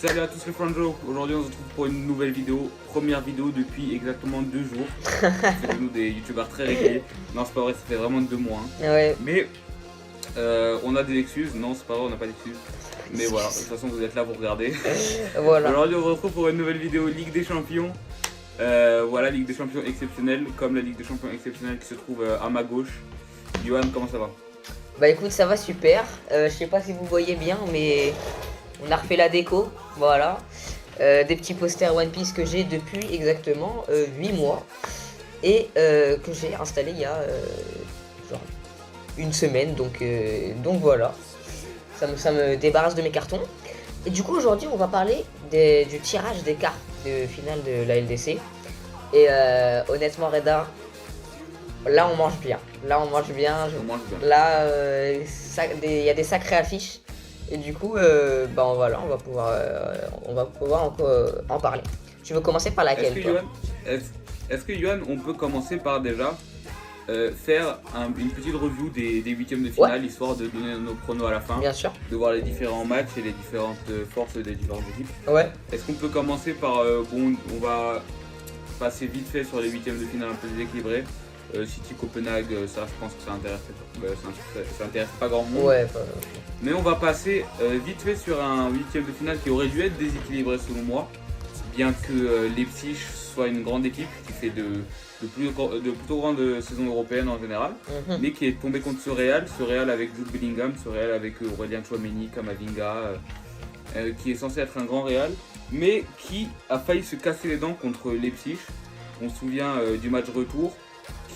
Salut à tous les Franjo, aujourd'hui on se retrouve pour une nouvelle vidéo, première vidéo depuis exactement 2 jours. C'est de nous des youtubeurs très réguliers. Non c'est pas vrai, ça fait vraiment 2 mois. Ouais. Mais on a des excuses, non c'est pas vrai, on n'a pas d'excuses. Mais voilà, de toute façon vous êtes là pour regarder. Voilà. Aujourd'hui on se retrouve pour une nouvelle vidéo Ligue des Champions. Voilà, Ligue des Champions exceptionnelle, comme la Ligue des Champions exceptionnelle qui se trouve à ma gauche. Johan, comment ça va? Bah écoute, ça va super. Je sais pas si vous voyez bien, mais on a refait la déco. Voilà. Des petits posters One Piece que j'ai depuis exactement 8 mois. Et que j'ai installé il y a genre une semaine. Donc voilà. Ça me débarrasse de mes cartons. Et du coup aujourd'hui on va parler du tirage des cartes de finale de la LDC. Et honnêtement Reda, là on mange bien. Là on mange bien. Là il y a des sacrées affiches. Et du coup bah voilà, on va pouvoir encore en parler. Tu veux commencer par laquelle toi? Est-ce que Johan, on peut commencer par déjà faire une petite review des huitièmes de finale, ouais, histoire de donner nos pronos à la fin. Bien sûr. De voir les différents matchs et les différentes forces des différentes équipes. Ouais. Est-ce qu'on peut commencer par bon, on va passer vite fait sur les huitièmes de finale un peu déséquilibrés. City Copenhague, ça je pense que ça intéresse pas grand monde. Ouais. Mais on va passer vite fait sur un huitième de finale qui aurait dû être déséquilibré selon moi, bien que Leipzig soit une grande équipe qui fait de plutôt grandes saisons européennes en général, mais qui est tombé contre ce Real avec Jude Bellingham, ce Real avec Aurélien Tchouaméni, Kamavinga, qui est censé être un grand Real, mais qui a failli se casser les dents contre Leipzig. On se souvient du match retour,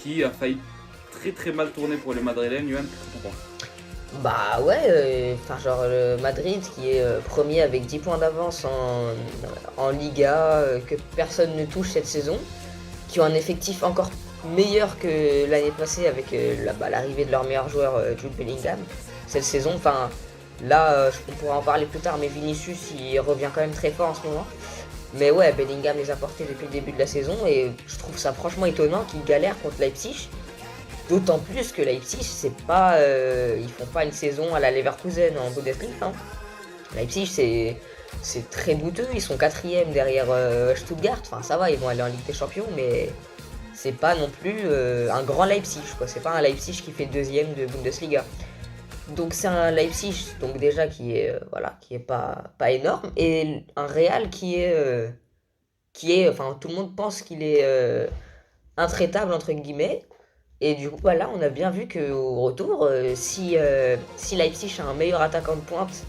qui a failli très mal tourner pour les Madrilènes. Yohan, qu'est-ce que tu penses? Bah ouais, genre le Madrid qui est premier avec 10 points d'avance en Liga, que personne ne touche cette saison, qui ont un effectif encore meilleur que l'année passée avec l'arrivée de leur meilleur joueur Jude Bellingham cette saison. Enfin là, on pourra en parler plus tard, mais Vinicius il revient quand même très fort en ce moment. Mais ouais, Bellingham les a portés depuis le début de la saison et je trouve ça franchement étonnant qu'ils galèrent contre Leipzig. D'autant plus que Leipzig, c'est pas, ils font pas une saison à la Leverkusen en Bundesliga. Hein. Leipzig, c'est très douteux. Ils sont 4e derrière Stuttgart. Enfin, ça va, ils vont aller en Ligue des Champions, mais c'est pas non plus un grand Leipzig. C'est pas un Leipzig qui fait 2e de Bundesliga. Donc c'est un Leipzig, donc déjà qui est pas énorme, et un Real qui est, enfin tout le monde pense qu'il est intraitable entre guillemets. Et du coup, bah là, on a bien vu qu'au retour, si Leipzig a un meilleur attaquant de pointe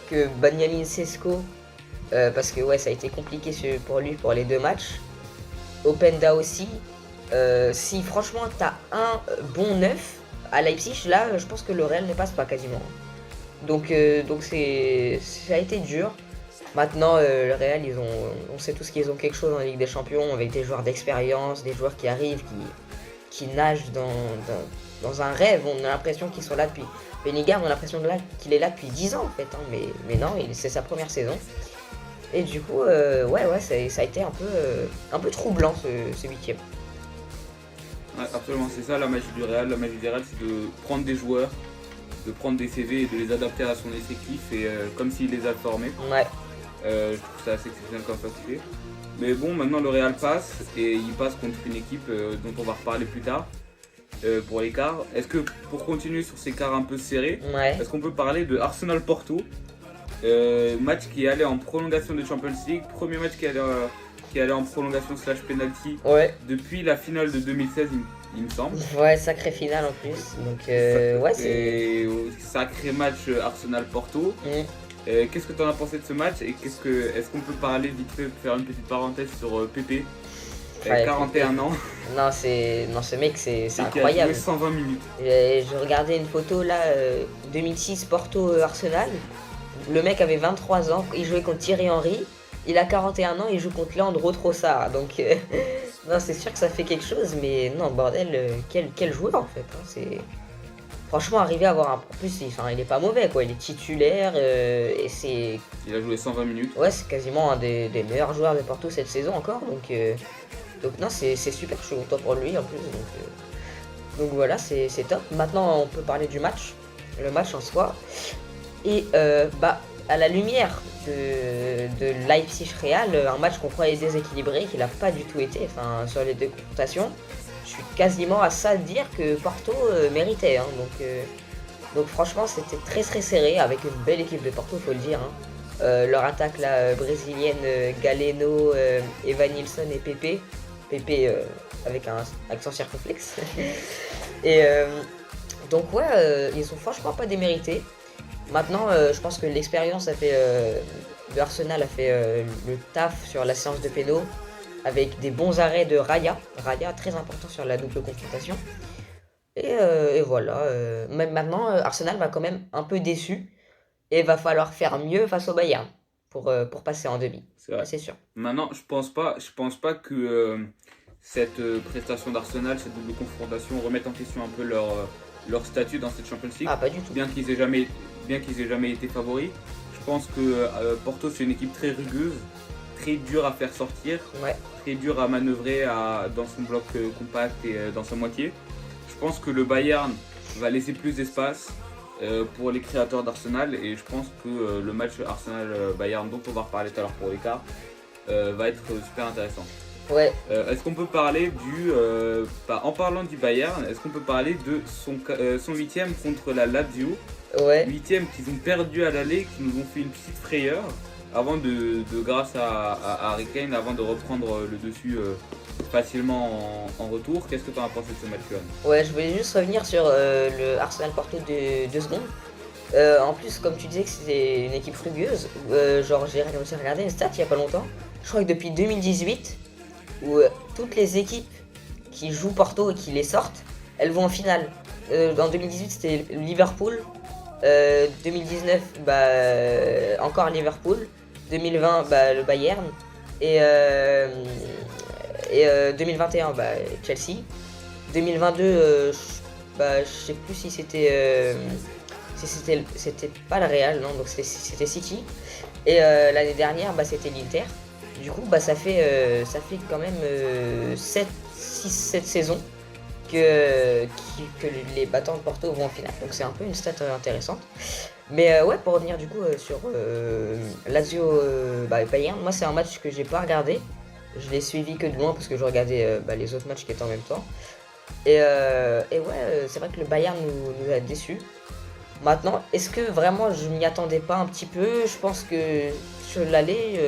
que Benjamin Sesko, parce que ouais, ça a été compliqué pour lui pour les 2 matchs, Openda aussi, si franchement t'as un bon neuf à Leipzig, là, je pense que le Real ne passe pas quasiment. Donc ça a été dur. Maintenant, le Real, on sait tous qu'ils ont quelque chose en Ligue des Champions, avec des joueurs d'expérience, des joueurs qui arrivent, qui nagent dans un rêve. On a l'impression qu'ils sont là depuis... Bellingham, on a l'impression qu'il est là depuis 10 ans en fait. Hein, mais non, c'est sa première saison. Et du coup, ça a été un peu troublant ce 8e. Ouais, absolument, c'est ça la magie du Real. La magie du Real, c'est de prendre des joueurs, de prendre des CV et de les adapter à son effectif, et comme s'il les a formés. Ouais. Je trouve ça assez exceptionnel comme facilité. Mais bon, maintenant le Real passe, et il passe contre une équipe dont on va reparler plus tard pour l'écart. Est-ce que pour continuer sur ces quarts un peu serrés, est-ce qu'on peut parler de Arsenal Porto, match qui est allé en prolongation de Champions League, premier match qui est allé en prolongation / penalty depuis la finale de 2016 il me semble. Ouais, sacré finale en plus. Donc c'est sacré match Arsenal Porto. Qu'est-ce que tu en as pensé de ce match, et est-ce qu'on peut parler vite fait, faire une petite parenthèse sur Pépé, 41 ans. Non, ce mec c'est incroyable. Il a joué 120 minutes. Je regardais une photo là, 2006 Porto Arsenal. Le mec avait 23 ans, il jouait contre Thierry Henry. Il a 41 ans, il joue contre Leandro Trossard. Donc non, c'est sûr que ça fait quelque chose, mais non, bordel, quel joueur en fait. Hein, c'est franchement arrivé à avoir un... En plus, il est pas mauvais quoi, il est titulaire et c'est... Il a joué 120 minutes. Ouais, c'est quasiment un des meilleurs joueurs de Porto cette saison encore, donc non, c'est super, je suis content pour lui en plus, donc voilà, c'est top. Maintenant, on peut parler du match, le match en soi, et à la lumière de Leipzig-Real, un match qu'on croyait déséquilibré, qui l'a pas du tout été, enfin, sur les deux confrontations. Je suis quasiment à ça de dire que Porto méritait, hein, donc franchement c'était très très serré, avec une belle équipe de Porto, faut le dire, hein. Leur attaque là, brésilienne, Galeno, Evanilson et Pepe. Pepe avec un accent circonflexe. Et donc ouais, ils sont franchement pas démérités. Maintenant, je pense que l'expérience de Arsenal a fait le taf sur la séance de péno, avec des bons arrêts de Raya. Raya très important sur la double confrontation. Et voilà. Même maintenant, Arsenal m'a quand même un peu déçu. Et va falloir faire mieux face au Bayern pour passer en demi. C'est vrai. C'est sûr. Maintenant, je pense pas que cette prestation d'Arsenal, cette double confrontation, remette en question un peu leur statut dans cette Champions League. Ah, pas du tout. Bien qu'ils aient jamais été favoris. Je pense que Porto, c'est une équipe très rugueuse, très dure à faire sortir, Ouais. très dure à manœuvrer dans son bloc compact et dans sa moitié. Je pense que le Bayern va laisser plus d'espace pour les créateurs d'Arsenal, et je pense que le match Arsenal-Bayern, dont on va reparler tout à l'heure pour l'écart, va être super intéressant. Ouais. Est-ce qu'on peut parler en parlant du Bayern, est-ce qu'on peut parler de son huitième contre la Lazio? Ouais. Huitième qu'ils ont perdu à l'aller, qui nous ont fait une petite frayeur avant grâce à Harry Kane, avant de reprendre le dessus facilement en retour. Qu'est-ce que tu en as pensé de ce match, Johan? Ouais, je voulais juste revenir sur le Arsenal Porto de 2 secondes. En plus, comme tu disais que c'était une équipe rugueuse, genre j'ai aussi regardé une stat il y a pas longtemps. Je crois que depuis 2018, où toutes les équipes qui jouent Porto et qui les sortent, elles vont en finale. En 2018, c'était Liverpool. 2019, encore Liverpool. 2020, le Bayern. Et 2021, Chelsea. 2022, je sais plus si c'était pas le Real, non, donc c'était City. Et l'année dernière, c'était l'Inter. Du coup, ça fait quand même 6-7 saisons que les battants de Porto vont en finale. Donc c'est un peu une stat intéressante. Mais ouais, pour revenir du coup sur Lazio Bayern, moi c'est un match que j'ai pas regardé. Je l'ai suivi que de loin parce que je regardais les autres matchs qui étaient en même temps. Et ouais, c'est vrai que le Bayern nous a déçus. Maintenant, est-ce que vraiment je m'y attendais pas un petit peu? Je pense que sur l'aller,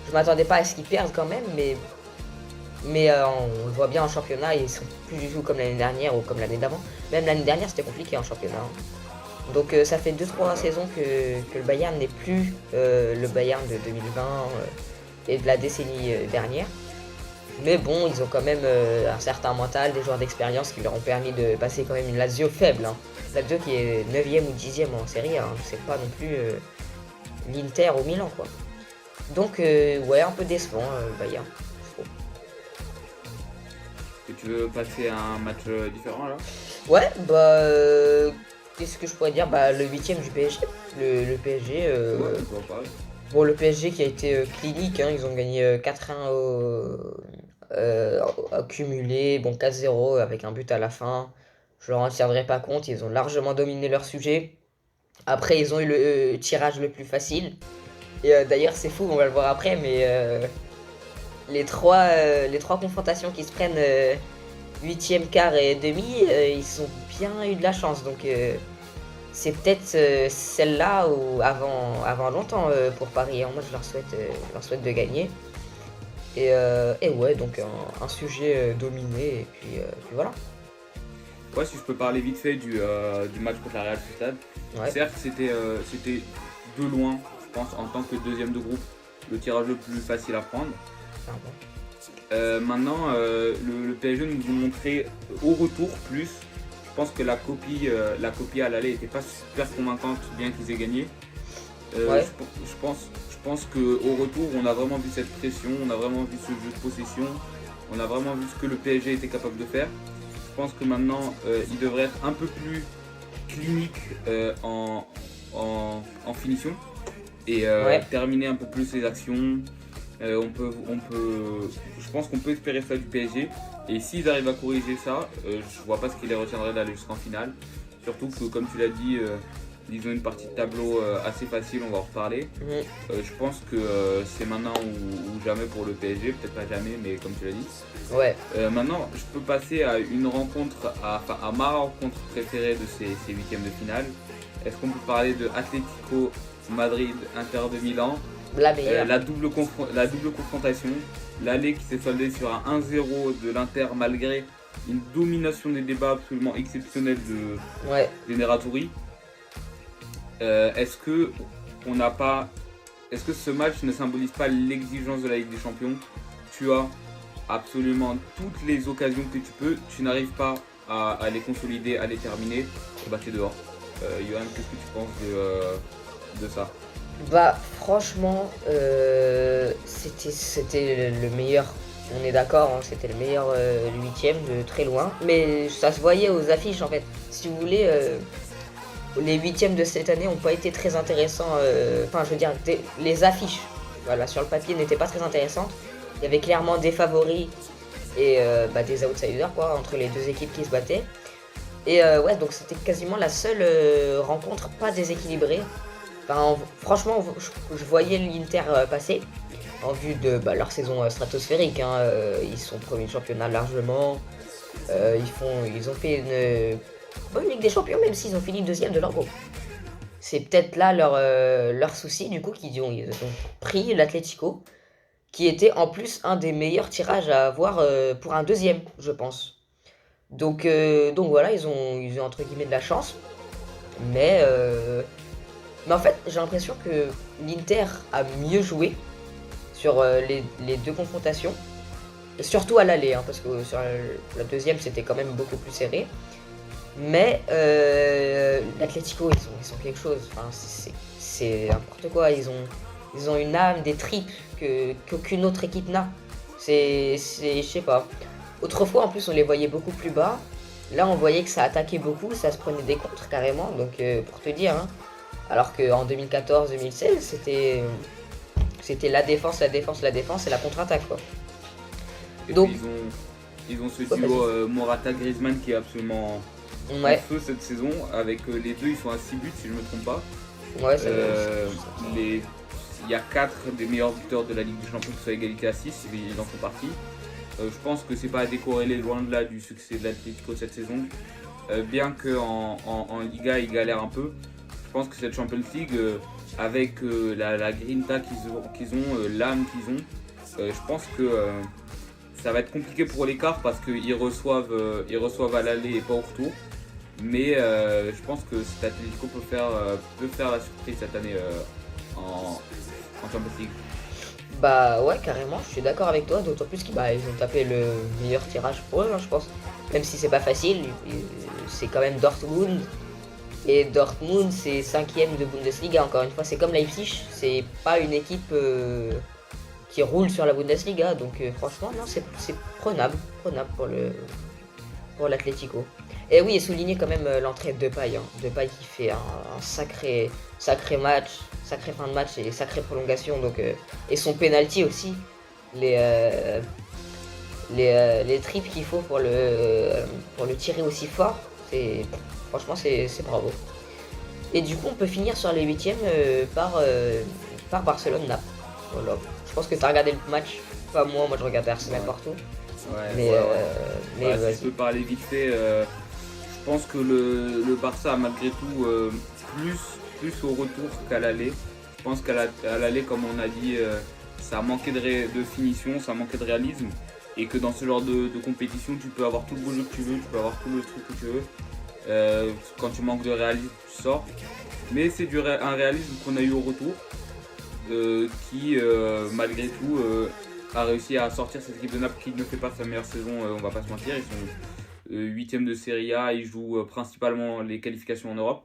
je m'attendais pas à ce qu'ils perdent quand même, mais on le voit bien en championnat, ils sont plus du tout comme l'année dernière ou comme l'année d'avant. Même l'année dernière, c'était compliqué en championnat, hein. Donc ça fait 2-3 saisons que le Bayern n'est plus le Bayern de 2020 et de la décennie dernière. Mais bon, ils ont quand même un certain mental, des joueurs d'expérience qui leur ont permis de passer quand même une Lazio faible, hein. Lazio qui est 9ème ou 10ème en Serie A, hein. C'est pas non plus l'Inter au Milan, quoi. Donc ouais, un peu décevant Bayern. Et tu veux passer à un match différent là? Ouais, qu'est-ce que je pourrais dire? Le 8ème du PSG. Le PSG. Ouais, on peut en parler. Bon, le PSG qui a été clinique, hein, ils ont gagné 4-1 accumulé, 4-0 avec un but à la fin. Je leur en tiendrai pas compte, ils ont largement dominé leur sujet. Après, ils ont eu le tirage le plus facile. Et d'ailleurs, c'est fou, on va le voir après, mais les trois confrontations qui se prennent 8ème, quart et demi, ils ont bien eu de la chance. Donc c'est peut-être celle-là ou avant longtemps pour Paris. Moi, je leur souhaite de gagner. Et ouais, donc un sujet dominé, et puis voilà. Ouais, si je peux parler vite fait du match contre la Real Sociedad. Ouais. Certes, c'était de loin, je pense, en tant que deuxième de groupe, le tirage le plus facile à prendre. Maintenant, le PSG nous a montré au retour plus. Je pense que la copie à l'aller n'était pas super convaincante, bien qu'ils aient gagné. Ouais. Je pense qu'au retour, on a vraiment vu cette pression, on a vraiment vu ce jeu de possession, on a vraiment vu ce que le PSG était capable de faire. Je pense que maintenant, il devrait être un peu plus clinique en finition et terminer un peu plus les actions. Je pense qu'on peut espérer ça du PSG, et s'ils arrivent à corriger ça, je vois pas ce qui les retiendrait d'aller jusqu'en finale. Surtout que, comme tu l'as dit, Ils ont une partie de tableau assez facile, on va en reparler. Je pense que c'est maintenant ou jamais pour le PSG, peut-être pas jamais, mais comme tu l'as dit. Ouais. Maintenant, je peux passer à une rencontre, à ma rencontre préférée de ces huitièmes de finale. Est-ce qu'on peut parler de Atlético Madrid, Inter de Milan? La meilleure. La double confrontation, l'aller qui s'est soldé sur un 1-0 de l'Inter malgré une domination des débats absolument exceptionnelle de Nerazzurri. Est-ce que ce match ne symbolise pas l'exigence de la Ligue des Champions? Tu as absolument toutes les occasions que tu peux, tu n'arrives pas à les consolider, à les terminer, et bah t'es dehors. Johan, qu'est-ce que tu penses de ça? Bah franchement, c'était le meilleur. On est d'accord, hein, c'était le meilleur huitième de très loin. Mais ça se voyait aux affiches en fait. Si vous voulez, les huitièmes de cette année n'ont pas été très intéressants. Enfin, je veux dire, les affiches, voilà, sur le papier n'étaient pas très intéressantes. Il y avait clairement des favoris et des outsiders quoi, entre les deux équipes qui se battaient. Et ouais, donc c'était quasiment la seule rencontre pas déséquilibrée. Enfin, franchement, je voyais l'Inter passer en vue de leur saison stratosphérique. Hein, ils sont premiers de championnat largement. Ils ont fait une bonne Ligue des Champions, même s'ils ont fini deuxième de leur groupe. C'est peut-être là leur souci, du coup, ils ont pris l'Atlético, qui était en plus un des meilleurs tirages à avoir pour un deuxième, je pense. Donc voilà, ils ont entre guillemets de la chance. Mais en fait, j'ai l'impression que l'Inter a mieux joué sur les deux confrontations. Surtout à l'aller, hein, parce que sur la deuxième, c'était quand même beaucoup plus serré. Mais l'Atlético, ils sont quelque chose. Enfin, c'est n'importe quoi. Ils ont une âme, des tripes qu'aucune autre équipe n'a. Je sais pas. Autrefois, en plus, on les voyait beaucoup plus bas. Là, on voyait que ça attaquait beaucoup, ça se prenait des contres carrément. Donc, pour te dire, hein. Alors qu'en 2014-2016, c'était la défense et la contre-attaque, quoi. Et donc, ils ont ce duo Morata-Griezmann qui est absolument en feu cette saison. Avec les deux, ils sont à 6 buts, si je ne me trompe pas. Ouais, il y a 4 des meilleurs buteurs de la Ligue des Champions qui sont à égalité à 6, ils en font partie. Je pense que c'est pas à décorréler loin de là du succès de l'Atlético cette saison. Bien qu'en Liga, ils galèrent un peu. Je pense que cette Champions League, avec la grinta qu'ils ont, l'âme qu'ils ont, je pense que ça va être compliqué pour l'écart parce qu'ils reçoivent à l'aller et pas au retour. Mais je pense que cet Atlético peut faire la surprise cette année en Champions League. Bah ouais, carrément, je suis d'accord avec toi, d'autant plus qu'ils ont tapé le meilleur tirage pour eux, hein, je pense. Même si c'est pas facile, c'est quand même Dortmund. Et Dortmund, c'est 5ème de Bundesliga, encore une fois, c'est comme Leipzig, c'est pas une équipe qui roule sur la Bundesliga, donc franchement, non, c'est prenable pour l'Atlético. Et oui, et souligner quand même l'entrée de Depay, hein. Depay qui fait un sacré match, sacrée fin de match et sacrée prolongation, donc, et son penalty aussi, les trips qu'il faut pour le tirer aussi fort, franchement c'est bravo. Et du coup on peut finir sur les huitièmes par Barcelone-Naples. Voilà. Je pense que tu as regardé le match, pas moi je regardais Arsenal partout. Ouais, si je peux parler vite fait, je pense que le Barça a malgré tout plus au retour qu'à l'aller. Je pense qu'à l'aller, comme on a dit, ça manquait de finition, ça manquait de réalisme. Et que dans ce genre de compétition, tu peux avoir tout le beau jeu que tu veux, tu peux avoir tout le truc que tu veux. Quand tu manques de réalisme, tu sors. Mais c'est un réalisme qu'on a eu au retour, qui malgré tout a réussi à sortir cette équipe de Naples qui ne fait pas sa meilleure saison, on va pas se mentir. Ils sont 8e de Serie A, ils jouent principalement les qualifications en Europe.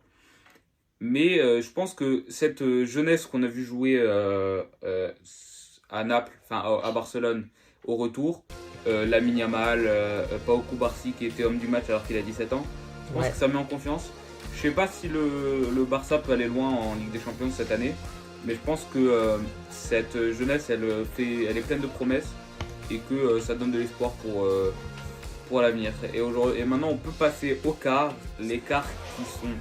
Mais je pense que cette jeunesse qu'on a vu jouer à Naples, enfin à Barcelone au retour, Lamine Yamal, Pau Cubarsí qui était homme du match alors qu'il a 17 ans, je pense que ça met en confiance. Je sais pas si le Barça peut aller loin en Ligue des Champions cette année, mais je pense que cette jeunesse elle est pleine de promesses et que ça donne de l'espoir pour l'avenir. Et maintenant on peut passer aux quarts, les quarts qui sont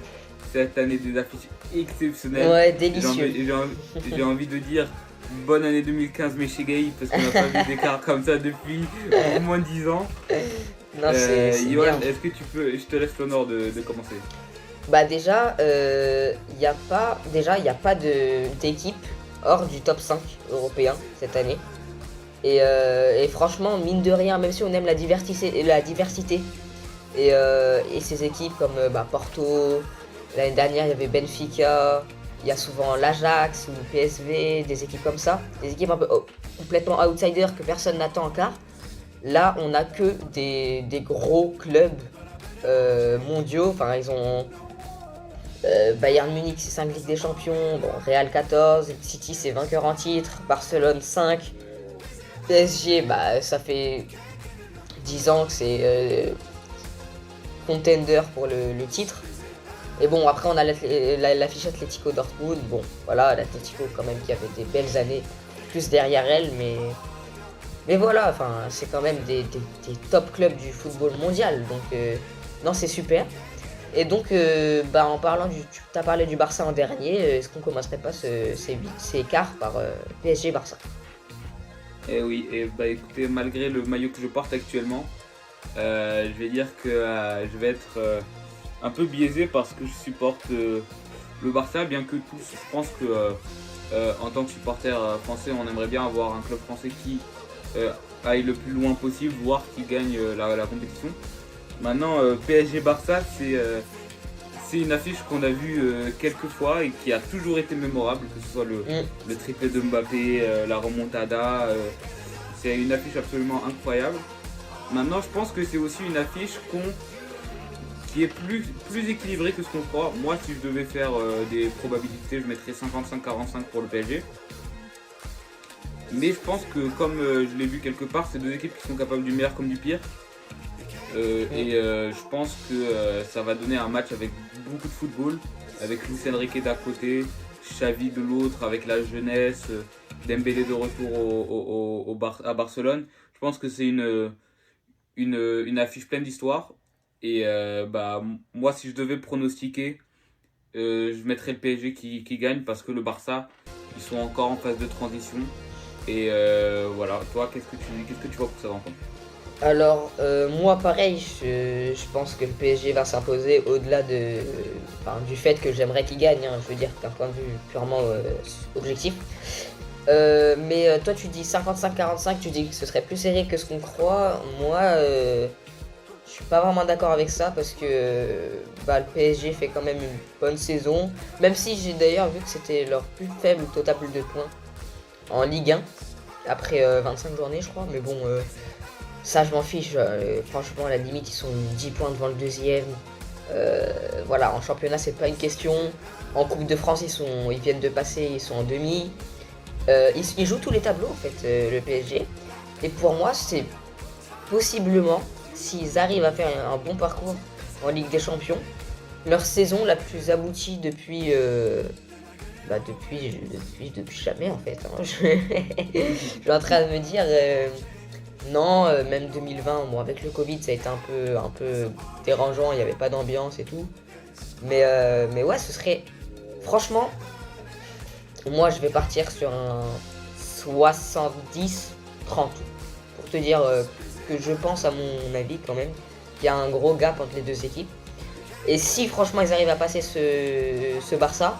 cette année des affiches exceptionnelles. Ouais, J'ai délicieux. j'ai envie de dire bonne année 2015 Meshigai parce qu'on n'a pas vu d'écart comme ça depuis au moins 10 ans. Non, c'est Yoann, bien. est-ce que tu peux, je te laisse l'honneur de commencer. Bah déjà, il y a pas d'équipe hors du top 5 européen cette année. Et franchement, mine de rien, même si on aime la diversité et ces équipes comme Porto, l'année dernière il y avait Benfica, il y a souvent l'Ajax ou le PSV, des équipes comme ça, des équipes un peu complètement outsiders que personne n'attend en quart. Là, on a que des gros clubs mondiaux. Enfin, ils ont Bayern Munich, c'est 5 Ligues des Champions, bon, Real 14, City, c'est vainqueur en titre, Barcelone 5, PSG, bah, ça fait 10 ans que c'est contender pour le titre. Et bon, après, on a l'affiche Atlético Dortmund. Bon, voilà, l'Atlético, quand même, qui avait des belles années plus derrière elle, mais voilà, enfin, c'est quand même des top clubs du football mondial. Donc, non, c'est super. Et donc, en parlant tu t'as parlé du Barça en dernier, est-ce qu'on commencerait pas ces quarts par PSG-Barça? Eh oui, et bah écoutez, malgré le maillot que je porte actuellement, je vais dire que je vais être un peu biaisé parce que je supporte le Barça, bien que tous, je pense que en tant que supporter français, on aimerait bien avoir un club français qui aille le plus loin possible, voire qui gagne la compétition. Maintenant, PSG-Barça, c'est une affiche qu'on a vue quelques fois et qui a toujours été mémorable, que ce soit le triplé de Mbappé, la remontada. C'est une affiche absolument incroyable. Maintenant, je pense que c'est aussi une affiche qui est plus équilibrée que ce qu'on croit. Moi, si je devais faire des probabilités, je mettrais 55-45 pour le PSG. Mais je pense que, comme je l'ai vu quelque part, c'est deux équipes qui sont capables du meilleur comme du pire. Je pense que ça va donner un match avec beaucoup de football, avec Luis Enrique d'un côté, Xavi de l'autre, avec la jeunesse, Dembélé de retour à Barcelone. Je pense que c'est une affiche pleine d'histoire. Et moi, si je devais pronostiquer, je mettrais le PSG qui gagne parce que le Barça, ils sont encore en phase de transition. Et voilà, toi, qu'est-ce que tu vois pour cette rencontre? Alors, moi, pareil, je pense que le PSG va s'imposer au-delà du fait que j'aimerais qu'il gagne, hein, je veux dire, d'un point de vue purement objectif. Mais toi, tu dis 55-45, tu dis que ce serait plus serré que ce qu'on croit. Moi, je suis pas vraiment d'accord avec ça parce que le PSG fait quand même une bonne saison. Même si j'ai d'ailleurs vu que c'était leur plus faible total de points en Ligue 1 après 25 journées, je crois. Mais bon, ça, je m'en fiche. Franchement, à la limite, ils sont 10 points devant le deuxième. Voilà, en championnat, c'est pas une question. En Coupe de France, ils viennent de passer, ils sont en demi. Ils jouent tous les tableaux, en fait, le PSG. Et pour moi, c'est possiblement, s'ils arrivent à faire un bon parcours en Ligue des Champions, leur saison la plus aboutie depuis jamais, en fait. Hein. Je suis en train de me dire... Non, même 2020, bon, avec le Covid, ça a été un peu dérangeant, il n'y avait pas d'ambiance et tout. Mais ouais, ce serait... Franchement, moi, je vais partir sur un 70-30. Pour te dire que je pense, à mon avis, quand même, qu'il y a un gros gap entre les deux équipes. Et si, franchement, ils arrivent à passer ce Barça,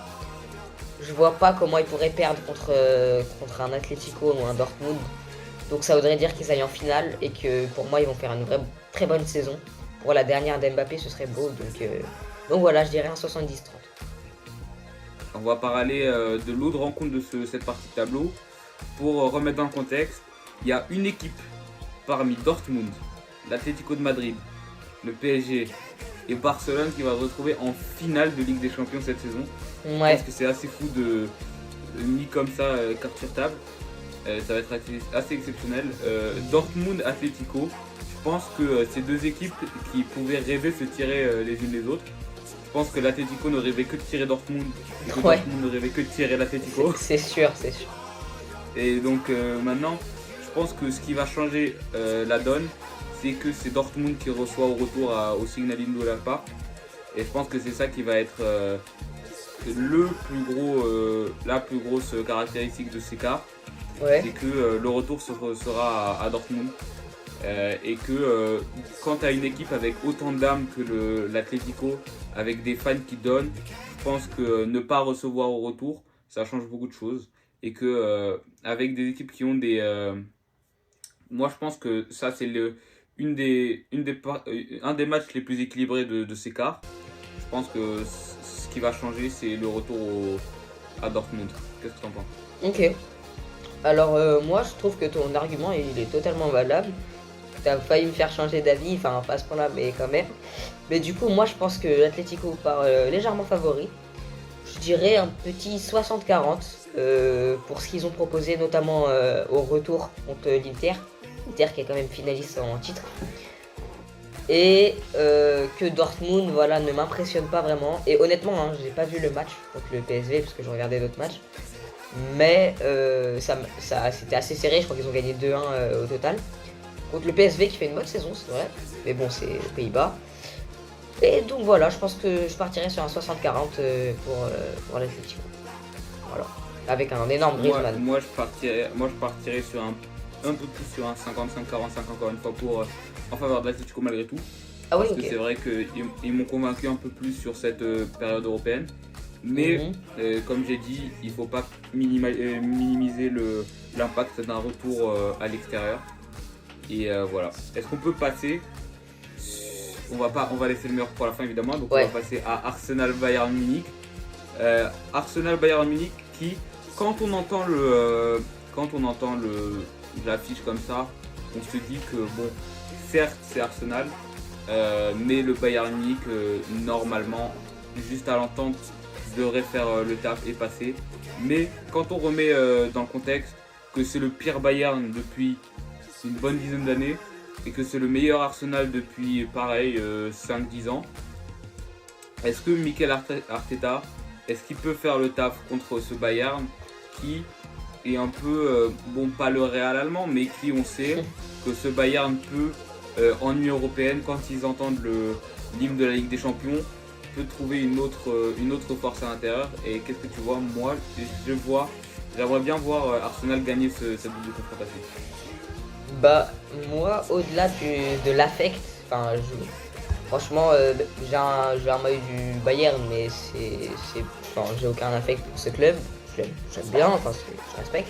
je vois pas comment ils pourraient perdre contre un Atlético ou un Dortmund. Donc ça voudrait dire qu'ils aillent en finale et que pour moi ils vont faire une vraie très bonne saison. Pour la dernière d'Mbappé ce serait beau, donc voilà, je dirais un 70-30. On va parler de l'autre rencontre de cette partie de tableau. Pour remettre dans le contexte, il y a une équipe parmi Dortmund, l'Atlético de Madrid, le PSG et Barcelone qui va se retrouver en finale de Ligue des Champions cette saison. Ouais. Je pense que c'est assez fou de mis comme ça, carte sur table. Ça va être assez exceptionnel. Dortmund, Atlético, je pense que ces deux équipes qui pouvaient rêver se tirer les unes les autres. Je pense que l'Atlético ne rêvait que de tirer Dortmund et que Dortmund ne rêvait que de tirer l'Atlético. C'est sûr. Et donc maintenant, je pense que ce qui va changer la donne, c'est que c'est Dortmund qui reçoit au retour au Signal Iduna Park. Et je pense que c'est ça qui va être la plus grosse caractéristique de ces quarts. Ouais. C'est que le retour sera à Dortmund. Et que quand tu as une équipe avec autant d'âme que l'Atlético, avec des fans qui donnent, je pense que ne pas recevoir au retour, ça change beaucoup de choses. Et que avec des équipes qui ont des... moi je pense que ça c'est un des matchs les plus équilibrés de ces quarts. Je pense que ce qui va changer c'est le retour à Dortmund. Qu'est-ce que tu en penses? Ok. Alors moi je trouve que ton argument il est totalement valable. T'as failli me faire changer d'avis, enfin pas à ce point-là, mais quand même. Mais du coup, moi je pense que l'Atlético part légèrement favori. Je dirais un petit 60-40 pour ce qu'ils ont proposé, notamment au retour contre l'Inter. Inter qui est quand même finaliste en titre. Et que Dortmund voilà, ne m'impressionne pas vraiment. Et honnêtement, hein, j'ai pas vu le match contre le PSV parce que je regardais d'autres matchs. Mais c'était assez serré, je crois qu'ils ont gagné 2-1 au total. Contre le PSV qui fait une bonne saison, c'est vrai. Mais bon, c'est aux Pays-Bas. Et donc voilà, je pense que je partirai sur un 60-40 pour l'Atlético. Voilà. Avec un énorme Griezmann. Moi, je partirais sur un peu plus sur un 55-45 encore une fois en faveur de l'Atlético malgré tout. Ah oui, parce ok. que c'est vrai qu'ils m'ont convaincu un peu plus sur cette période européenne. Mais comme j'ai dit, il ne faut pas minimiser l'impact d'un retour à l'extérieur. Et voilà. Est-ce qu'on peut passer? On va laisser le meilleur pour la fin évidemment. Donc Ouais. on va passer à Arsenal Bayern Munich. Arsenal Bayern Munich qui, quand on entend l'affiche comme ça, on se dit que bon, certes c'est Arsenal, mais le Bayern Munich normalement, juste à l'entente, devrait faire le taf et passer. Mais quand on remet dans le contexte que c'est le pire Bayern depuis une bonne dizaine d'années et que c'est le meilleur Arsenal depuis pareil 5-10 ans, est-ce que Mikel Arteta, est-ce qu'il peut faire le taf contre ce Bayern qui est un peu, bon pas le Real allemand, mais qui on sait que ce Bayern peut en Union Européenne, quand ils entendent l'hymne de la Ligue des Champions, peut trouver une autre force à l'intérieur. Et qu'est-ce que tu vois? Moi j'aimerais bien voir Arsenal gagner cette double confrontation. Bah, moi, au-delà de l'affect, franchement, j'ai un maillot du Bayern, mais j'ai aucun affect pour ce club. J'aime bien, je respecte.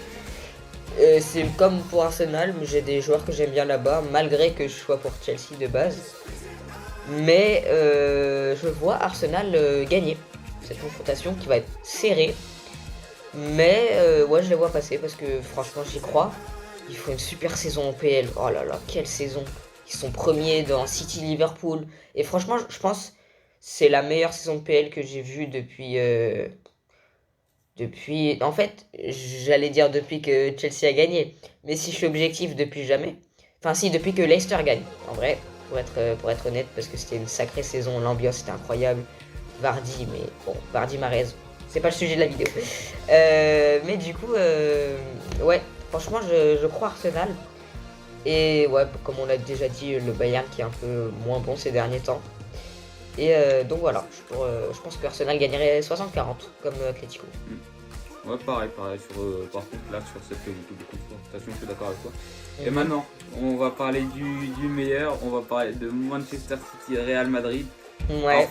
C'est comme pour Arsenal, mais j'ai des joueurs que j'aime bien là-bas, malgré que je sois pour Chelsea de base. Mais je vois Arsenal gagner cette confrontation qui va être serrée. Mais ouais, je les vois passer parce que franchement, j'y crois. Ils font une super saison en PL. Oh là là, quelle saison! Ils sont premiers dans City Liverpool. Et franchement, je pense que c'est la meilleure saison de PL que j'ai vue depuis. En fait, j'allais dire depuis que Chelsea a gagné. Mais si je suis objectif, depuis jamais. Enfin, si, depuis que Leicester gagne. En vrai, pour être honnête, parce que c'était une sacrée saison. L'ambiance était incroyable. Vardy, mais bon, Vardy Mahrez. C'est pas le sujet de la vidéo. Mais du coup, ouais. Franchement, je crois Arsenal. Et ouais, comme on l'a déjà dit, le Bayern qui est un peu moins bon ces derniers temps. Et donc voilà, je pense que Arsenal gagnerait 60-40 comme Atlético. Ouais, pareil, par contre là sur cette double confrontation, je suis d'accord avec toi. Et maintenant, on va parler du meilleur, on va parler de Manchester City Real Madrid. Ouais. Alors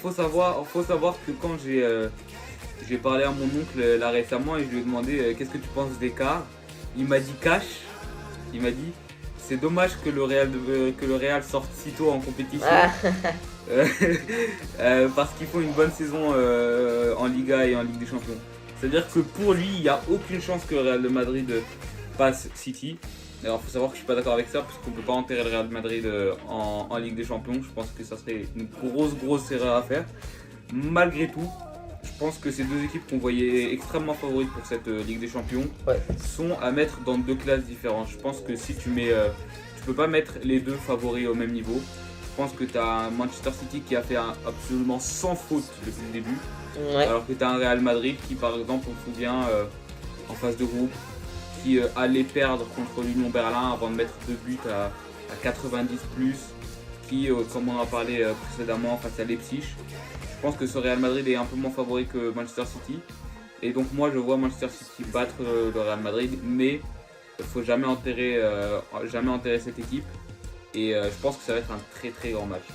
faut savoir que quand j'ai parlé à mon oncle là récemment et je lui ai demandé qu'est-ce que tu penses des quarts. Il m'a dit cash, il m'a dit c'est dommage que le Real sorte si tôt en compétition. Parce qu'ils font une bonne saison en Liga et en Ligue des Champions. C'est-à-dire que pour lui, il n'y a aucune chance que le Real de Madrid passe City. Alors il faut savoir que je suis pas d'accord avec ça parce qu'on peut pas enterrer le Real de Madrid en Ligue des Champions. Je pense que ça serait une grosse erreur à faire. Malgré tout, je pense que ces deux équipes qu'on voyait extrêmement favorites pour cette Ligue des Champions sont à mettre dans deux classes différentes. Je pense que si tu peux pas mettre les deux favoris au même niveau. Je pense que tu as un Manchester City qui a fait absolument sans faute depuis le début. Ouais. Alors que tu as un Real Madrid qui, par exemple, on se souvient, en phase de groupe, qui allait perdre contre l'Union Berlin avant de mettre 2 buts à 90+, qui, comme on en a parlé précédemment, face à Leipzig. pense que ce Real Madrid est un peu moins favori que Manchester City. Et donc moi je vois Manchester City battre le Real Madrid, mais il faut jamais enterrer cette équipe. Et je pense que ça va être un très très grand match.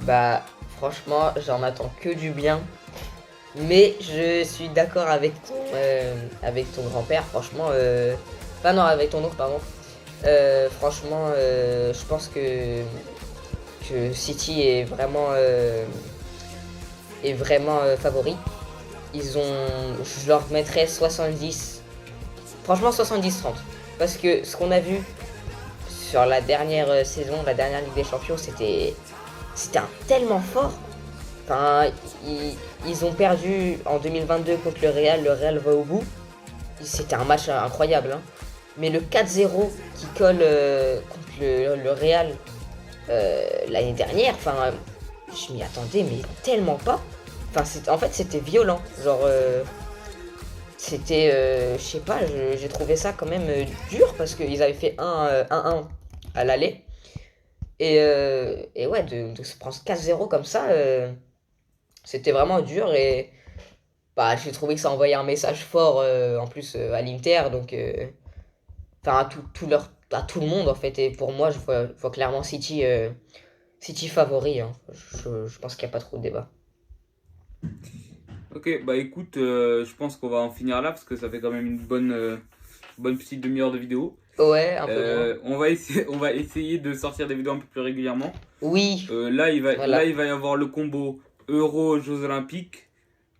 Bah, franchement, j'en attends que du bien. Mais je suis d'accord avec ton grand-père, franchement. Enfin, non, avec ton oncle, pardon. Franchement, je pense que City est vraiment favori. Je leur mettrais 70. Franchement, 70-30. Parce que ce qu'on a vu sur la dernière saison, la dernière Ligue des Champions, c'était tellement fort. Enfin, ils ont perdu en 2022 contre le Real va au bout. C'était un match incroyable. Hein. Mais le 4-0 qui colle contre le Real l'année dernière, enfin, je m'y attendais, mais tellement pas. Enfin, en fait, c'était violent. Genre, je sais pas, j'ai trouvé ça quand même dur parce qu'ils avaient fait 1-1 à l'aller. Et ouais, de se prendre 4-0 comme ça, c'était vraiment dur. Et bah, j'ai trouvé que ça envoyait un message fort en plus à l'Inter. Donc, enfin, à tout le monde en fait. Et pour moi, je vois clairement City favori. Hein. Je pense qu'il n'y a pas trop de débat. Ok, bah écoute, je pense qu'on va en finir là parce que ça fait quand même une bonne petite demi-heure de vidéo. Ouais, un peu moins. On va essayer de sortir des vidéos un peu plus régulièrement. Oui, Là, voilà. il va y avoir le combo Euro Jeux Olympiques.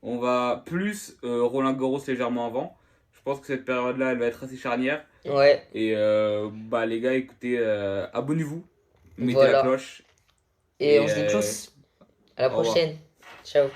On va plus Roland Garros légèrement avant. Je pense que cette période-là, elle va être assez charnière. Ouais, Et bah les gars, écoutez, abonnez-vous, mettez la voilà. cloche Et on et se dit tous à la au revoir. prochaine. Ciao.